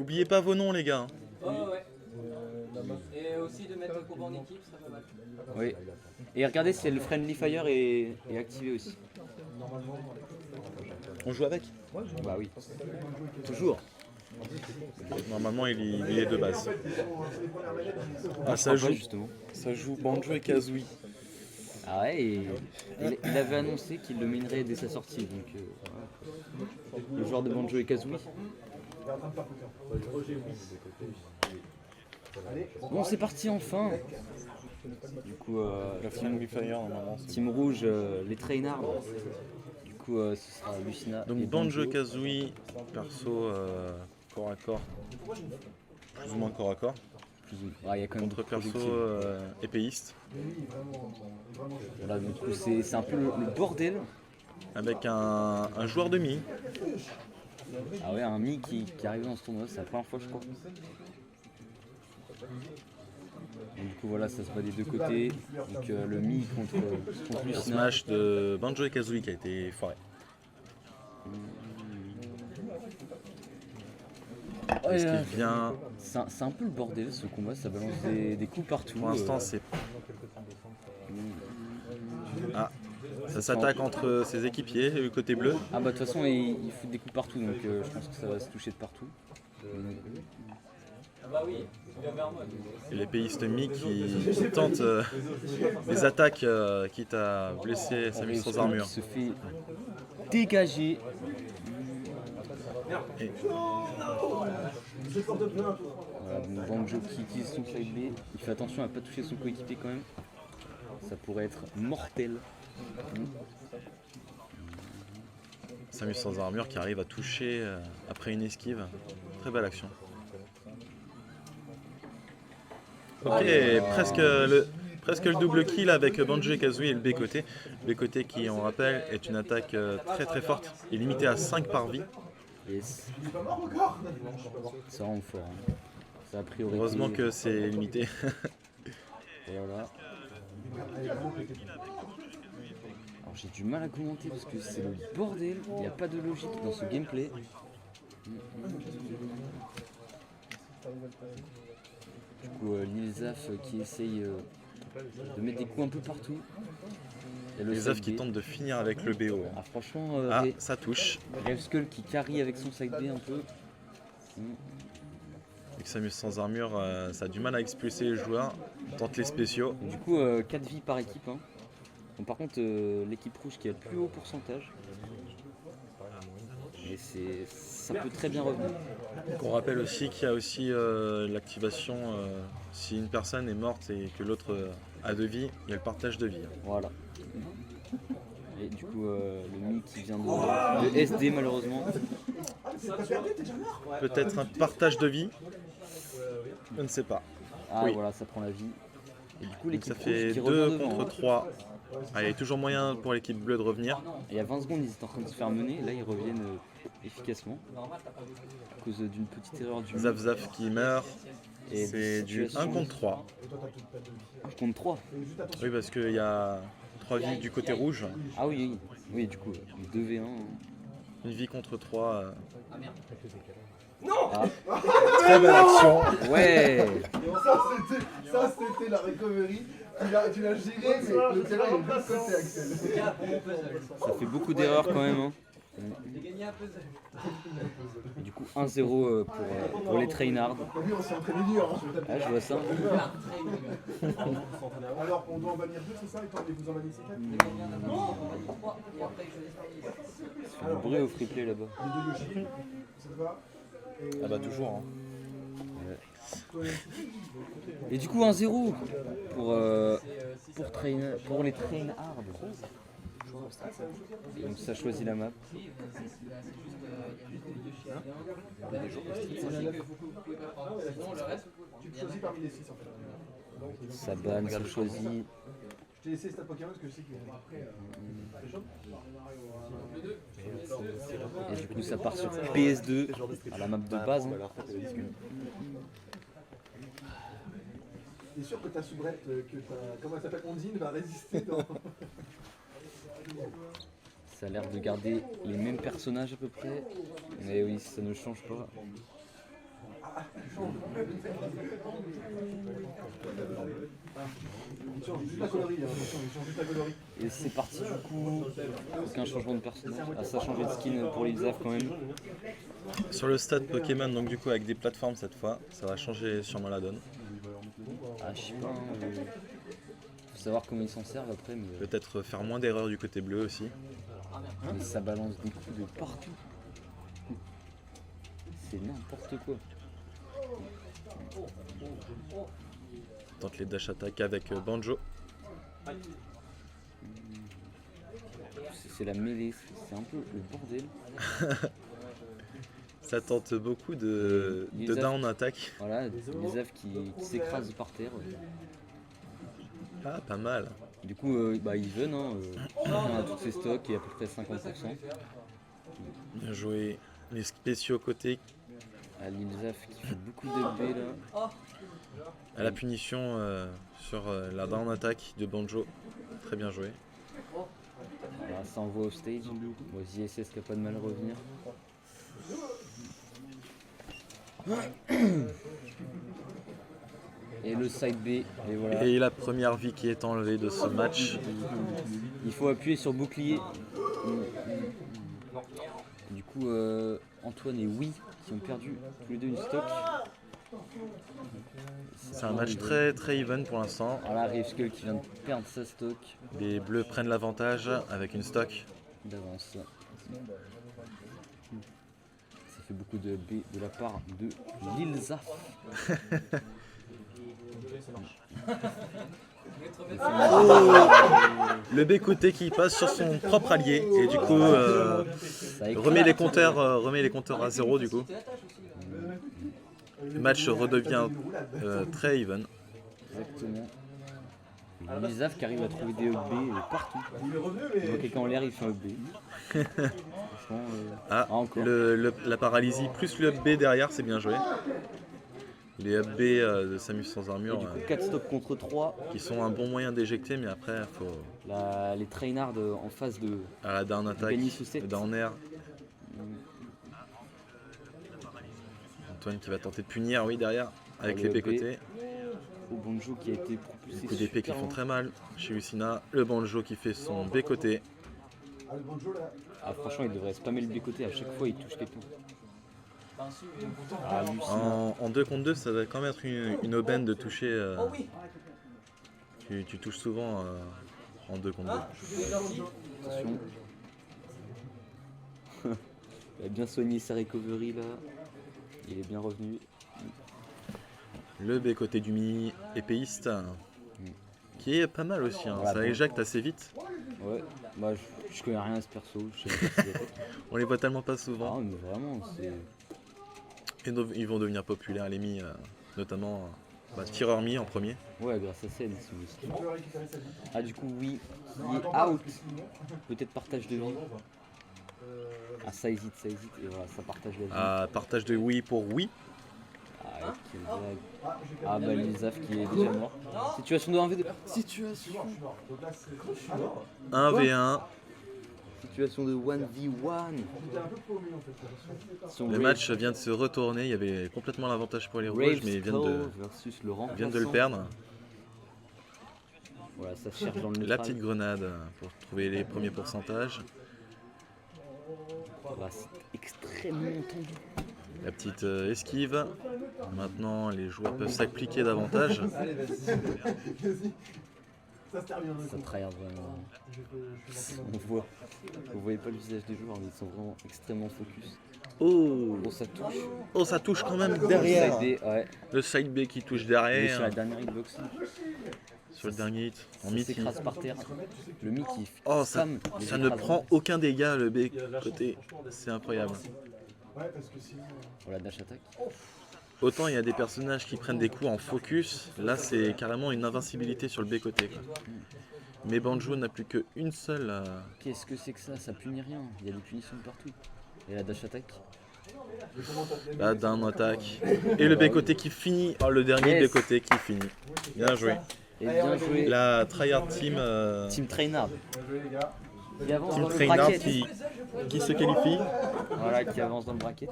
Oubliez pas vos noms, les gars. Oh ouais. Et aussi de mettre le combat en équipe, ça pas mal. Oui. Et regardez si le Friendly Fire est activé aussi. On joue avec. Bah oui. Toujours. Normalement, il est de base. Ah, Je crois pas, justement. Ça joue Banjo et Kazooie. Ah ouais, et il avait annoncé qu'il le minerait dès sa sortie. Donc, voilà. Le joueur de Banjo et Kazooie. Bon, c'est parti enfin. Du coup, La Friendly Fire, normalement. Team Rouge, les Trainards. Du coup, ce sera Lucina. Donc et Banjo Kazooie, perso corps à corps. Plus ou moins corps à corps. Ah, il y a quand même Contre beaucoup de perso projectiles. épéiste. Voilà, donc c'est un peu le bordel. Avec un joueur de Mi. Ah ouais, un Mi qui arrive dans ce tournoi, c'est la première fois je crois. Donc, du coup voilà, ça se bat des deux côtés. Donc le Mi contre Le Lucina. smash de Banjo et Kazooie qui a été foiré. Est-ce qu'il vient... C'est un peu le bordel ce combat, ça balance des coups partout. Pour l'instant, c'est... Ah, ça s'attaque entre ses équipiers, le côté bleu. Ah bah de toute façon il fout des coups partout, donc je pense que ça va se toucher de partout. Ah bah oui, viens vers moi. Et l'épéiste Mi qui tente les attaques, quitte à blesser Samus sans armure. Il se fait dégager. Et Voilà, donc Banjo qui utilise son side B, il fait attention à ne pas toucher son coéquipier quand même. Ça pourrait être mortel. Samus sans armure qui arrive à toucher après une esquive. Très belle action. Ok, presque le double kill avec Banjo et Kazooie et le B côté. B côté qui, on rappelle, est une attaque très très forte et limitée à 5 par vie. Yes. Ça rend fort. Hein. Ça a priori. Heureusement que c'est limité. Voilà. Alors j'ai du mal à commenter parce que c'est le bordel. Il n'y a pas de logique dans ce gameplay. Du coup, Lilzaf qui essaye de mettre des coups un peu partout. Les Zaf qui tentent de finir avec le BO. Ah, franchement, Ah, ça touche. Revskull qui carry avec son side B un peu. Avec Samus sans armure, ça a du mal à expulser les joueurs. On tente les spéciaux. Du coup, 4 vies par équipe. Hein. Donc, par contre, l'équipe rouge qui a le plus haut pourcentage. Et ça peut très bien revenir. On rappelle aussi qu'il y a aussi l'activation, si une personne est morte et que l'autre a 2 vies, il y a le partage de vie. Voilà. Et du coup, le Mi qui vient de SD malheureusement. Peut-être un partage de vie, je ne sais pas. Ah Oui. voilà, ça prend la vie. Et du coup, Donc l'équipe ça fait rouge qui 2 revient devant. contre 3. Ah, il y a toujours moyen pour l'équipe bleue de revenir. Et il y a 20 secondes, ils étaient en train de se faire mener. Là, ils reviennent efficacement. À cause d'une petite erreur du Mi. Zaf Zaf qui meurt. Et C'est du 1 contre 3. Je compte 3. Oui, parce qu'il y a 3 vies du côté rouge. Ah oui, oui. Oui, du coup, 2v1. Une vie contre 3. Ah. Très belle action. Ouais. Ça c'était la recovery. Tu l'as géré, mais le terrain est de l'autre côté, Axel. Ça fait beaucoup d'erreurs quand même. Hein. J'ai gagné un puzzle. Et du coup, 1-0 pour les Trainards. T'as vu, on s'est entraîné dur. Hein. Ah, je vois ça. Alors, on doit en bannir deux, c'est ça? Et toi, vous en bannissez quatre? Et après, je Ça fait du bruit au free play là-bas. Les deux Yoshi, ça te va? Ah bah toujours. Hein. Et du coup 1-0 pour les Trainards. Donc ça choisit la map. Tu choisis parmi les 6 en fait. Ça banne, ça choisit. Je t'ai laissé Stat Pokémon parce que je sais qu'il est après. C'est chaud? Et du coup ça part sur PS2, à la map de base. Hein. T'es sûr que ta soubrette, que ta. Comment elle s'appelle? Ondine va résister dans. Ça a l'air de garder les mêmes personnages à peu près. Mais oui, ça ne change pas. Il change juste la colorie, hein. Il change juste la colorie. Et c'est parti du coup. Aucun changement de personnage. Ah, ça a changé de skin pour Lilzaf quand même. Sur le stade Pokémon, donc du coup avec des plateformes cette fois, ça va changer sûrement la donne. Ah, je sais pas. Faut savoir comment ils s'en servent après, mais, Peut-être faire moins d'erreurs du côté bleu aussi. mais ça balance des coups de partout. C'est n'importe quoi. Tente les dash attack avec Banjo. C'est la mêlée, c'est un peu le bordel. Ça tente beaucoup de down attack. Voilà, Lilzaf qui s'écrase par terre. Ah, pas mal. Du coup, bah, even, hein, on a tous ses stocks et à peu près 50%. Bien joué. Les spéciaux côté Ah, Lilzaf qui fait beaucoup de B là. à la punition sur la down attack de Banjo. Très bien joué. Voilà, ça envoie au stage. Bon, JSS qui a pas de mal à revenir. Et le side B, et voilà. Et la première vie qui est enlevée de ce match. Il faut appuyer sur bouclier. Du coup, Antoine et Oui qui ont perdu tous les deux une stock. C'est un match très très even pour l'instant. Voilà, Riveskull qui vient de perdre sa stock Les bleus prennent l'avantage avec une stock. d'avance. Ça fait beaucoup de B de la part de Lilzaf. Le B côté qui passe sur son propre allié et du coup Ça éclate. remet les compteurs à 0 du coup. Le match redevient très even. Exactement. Lilzaf qui arrive à trouver des up B partout. Il est revenu, Il voit mais. quelqu'un en l'air, il fait un up B. Franchement, Ah, encore. la paralysie plus le up B derrière, c'est bien joué. Les up B de Samus sans Et armure du coup, 4 stocks contre 3. qui sont un bon moyen d'éjecter, mais après il faut Les trainards en face de. à la down attack, Gagner sous sept. down air. Antoine qui va tenter de punir, oui, derrière, avec Le l'épée B. côté. Au Banjo qui a été propulsé. Des coups d'épée qui super font loin. très mal chez Lucina. Le Banjo qui fait son B côté. Ah, le Banjo là. Ah, franchement, il devrait spammer le B côté à chaque fois, il touche quelqu'un. Ah, Lucina. En 2 contre 2, ça va quand même être une aubaine de toucher. Tu touches souvent en 2 contre 2. Attention. Il a bien soigné sa recovery là. Il est bien revenu. Le B côté du mini épéiste. Qui est pas mal aussi, hein. Voilà, Ça bon. éjecte assez vite. Ouais, bah je connais rien à ce perso. Je sais pas ce qu'il a fait. On les voit tellement pas Ah, souvent. mais vraiment, c'est. Et ils vont devenir populaires, les Mi, notamment Tireur Mi en premier. Ouais, grâce à Sen, c'est aussi. Tu peux récupérer sa vie. Ah, du coup, oui, il est out. Peut-être partage de vie. Ah, ça hésite, et voilà, ça partage la vie. Partage de oui pour oui. Ah, quelle blague. Ah, bah, Lilzaf qui est déjà mort. Situation de 1v2. Situation. Donc là, c'est. Je suis mort. 1v1. Situation de 1v1. J'étais un peu paumé en fait. Son Le Rave- match vient de se retourner. Il y avait complètement l'avantage pour les rouges, mais ils viennent de, versus Laurent. viennent de le perdre. Voilà, ça se cherche dans le La neutral. petite grenade pour trouver les premiers pourcentages. Voilà, c'est extrêmement tendu. La petite esquive. Maintenant, les joueurs peuvent s'appliquer davantage. Allez, vas-y. Vas-y. Ça se termine d'un Ça coup. tryhard vraiment. Je fais On voit. Vous voyez pas le visage des joueurs, mais ils sont vraiment extrêmement focus. Oh, Bon, ça touche. oh, ça touche quand même derrière. Side B, ouais. Le side B qui touche Il est sur la derrière. dernière hitbox. Sur le dernier hit. En Ça miti. s'écrase par terre. Le mi qui Oh, spam les ça ne écrasements. prend aucun dégât le B côté. C'est incroyable. Ouais, parce que sinon. Voilà, dash attack. Autant il y a des personnages qui prennent des coups en focus, là c'est carrément une invincibilité sur le B côté, quoi. Mais Banjo n'a plus qu'une seule. Qu'est-ce que c'est que ça? Ça punit rien. Il y a des punitions de partout. Et la dash attack. Là, down attack. Et le B côté qui finit. Oh, le dernier Yes. B côté qui finit. Bien joué. Et bien joué. La tryhard team. Team Trainard. Bien joué, les gars. Qui avance Team dans le Trainard bracket. qui se qualifie. Voilà, qui avance dans le bracket.